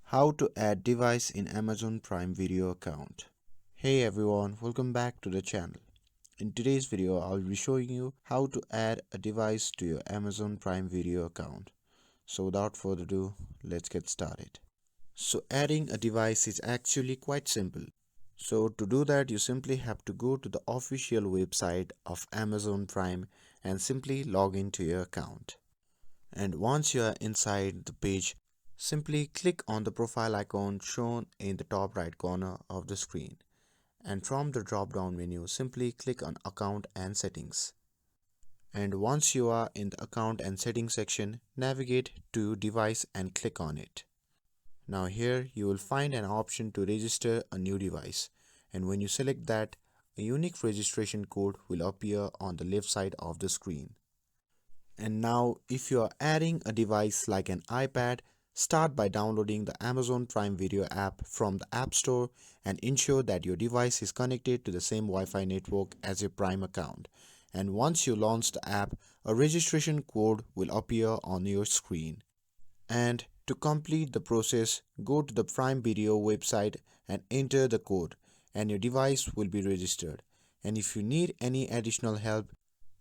How to add device in Amazon Prime Video account. Hey everyone, welcome back to the channel. In today's video, I'll be showing you how to add a device to your Amazon Prime Video account. So without further ado, let's get started. So adding a device is actually quite simple. So to do that, you simply have to go to the official website of Amazon Prime and simply log into your account. And once you are inside the page, simply click on the profile icon shown in the top right corner of the screen. And from the drop down menu, simply click on Account and Settings. And once you are in the Account and Settings section, navigate to Device and click on it. Now here you will find an option to register a new device. And when you select that, a unique registration code will appear on the left side of the screen. And now, if you are adding a device like an iPad, start by downloading the Amazon Prime Video app from the App Store and ensure that your device is connected to the same Wi-Fi network as your Prime account. And once you launch the app, a registration code will appear on your screen. And to complete the process, go to the Prime Video website and enter the code, and your device will be registered. And if you need any additional help,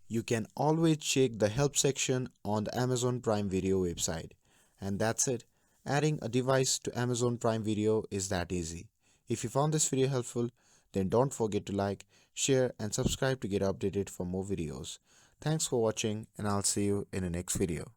you can always check the help section on the Amazon Prime Video website. And that's it. Adding a device to Amazon Prime Video is that easy. If you found this video helpful, then don't forget to like, share and subscribe to get updated for more videos. Thanks for watching and I'll see you in the next video.